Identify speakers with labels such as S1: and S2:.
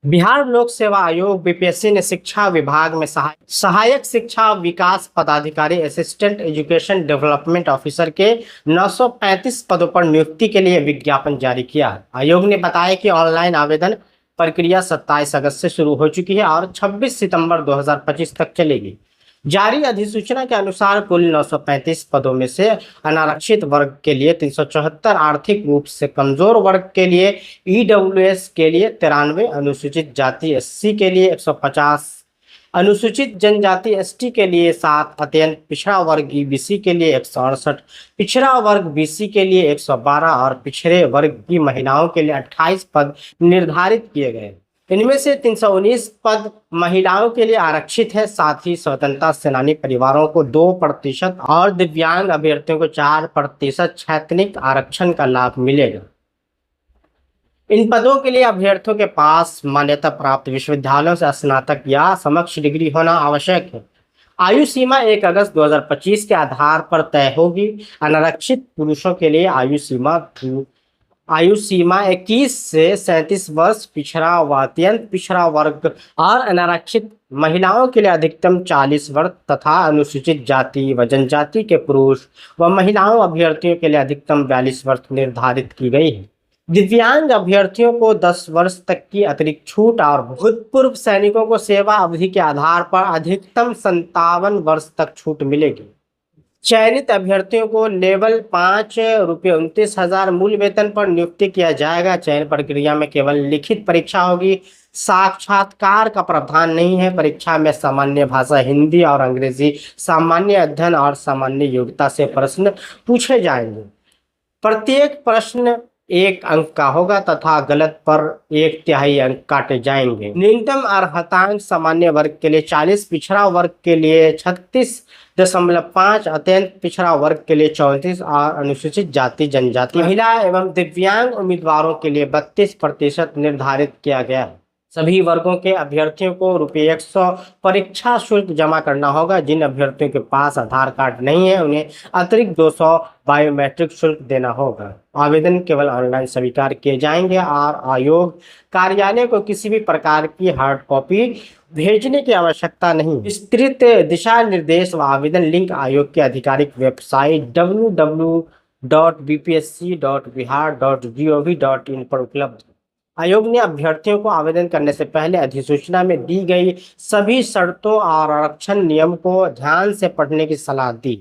S1: बिहार लोक सेवा आयोग बीपीएससी ने शिक्षा विभाग में सहायक शिक्षा विकास पदाधिकारी असिस्टेंट एजुकेशन डेवलपमेंट ऑफिसर के 935 पदों पर नियुक्ति के लिए विज्ञापन जारी किया है। आयोग ने बताया कि ऑनलाइन आवेदन प्रक्रिया 27 अगस्त से शुरू हो चुकी है और 26 सितंबर 2025 तक चलेगी। जारी अधिसूचना के अनुसार कुल 935 पदों में से अनारक्षित वर्ग के लिए 374, आर्थिक रूप से कमजोर वर्ग के लिए ईडब्ल्यूएस के लिए 93, अनुसूचित जाति एससी के लिए 150, अनुसूचित जनजाति एसटी के लिए 7, अत्यंत पिछड़ा वर्ग ईबीसी के लिए 168, पिछड़ा वर्ग बीसी के लिए 112 और पिछड़े वर्ग की महिलाओं के लिए 28 पद निर्धारित किए गए। इनमें से 319 पद महिलाओं के लिए आरक्षित है। साथ ही स्वतंत्रता सेनानी परिवारों को 2% और दिव्यांग अभ्यर्थियों को 4% क्षैतिज आरक्षण का लाभ मिलेगा। इन पदों के लिए अभ्यर्थियों के पास मान्यता प्राप्त विश्वविद्यालयों से स्नातक या समकक्ष डिग्री होना आवश्यक है। आयु सीमा 1 अगस्त 2025 के आधार पर तय होगी। अनारक्षित पुरुषों के लिए आयु सीमा 21 से 37 वर्ष, पिछड़ा व अत्यंत पिछड़ा वर्ग और अनारक्षित महिलाओं के लिए अधिकतम 40 वर्ष तथा अनुसूचित जाति व जनजाति के पुरुष व महिलाओं अभ्यर्थियों के लिए अधिकतम 42 वर्ष निर्धारित की गई है। दिव्यांग अभ्यर्थियों को 10 वर्ष तक की अतिरिक्त छूट और भूतपूर्व सैनिकों को सेवा अवधि के आधार पर अधिकतम 57 वर्ष तक छूट मिलेगी। चयनित अभ्यर्थियों को लेवल 5 ₹29,000 मूल वेतन पर नियुक्ति किया जाएगा। चयन प्रक्रिया में केवल लिखित परीक्षा होगी, साक्षात्कार का प्रावधान नहीं है। परीक्षा में सामान्य भाषा हिंदी और अंग्रेजी, सामान्य अध्ययन और सामान्य योग्यता से प्रश्न पूछे जाएंगे। प्रत्येक प्रश्न 1 अंक का होगा तथा गलत पर 1/3 अंक काटे जाएंगे। न्यूनतम अर्हतांक सामान्य वर्ग के लिए 40, पिछड़ा वर्ग के लिए 36.5, अत्यंत पिछड़ा वर्ग के लिए 34 और अनुसूचित जाति जनजाति महिला एवं दिव्यांग उम्मीदवारों के लिए 32% निर्धारित किया गया है। सभी वर्गों के अभ्यर्थियों को ₹100 परीक्षा शुल्क जमा करना होगा। जिन अभ्यर्थियों के पास आधार कार्ड नहीं है उन्हें अतिरिक्त 200 बायोमेट्रिक शुल्क देना होगा। आवेदन केवल ऑनलाइन स्वीकार किए जाएंगे और आयोग कार्यालय को किसी भी प्रकार की हार्ड कॉपी भेजने की आवश्यकता नहीं। विस्तृत दिशा निर्देश व आवेदन लिंक आयोग की आधिकारिक वेबसाइट www.bpsc.bihar.gov.in पर उपलब्ध है। आयोग ने अभ्यर्थियों को आवेदन करने से पहले अधिसूचना में दी गई सभी शर्तों और आरक्षण नियम को ध्यान से पढ़ने की सलाह दी।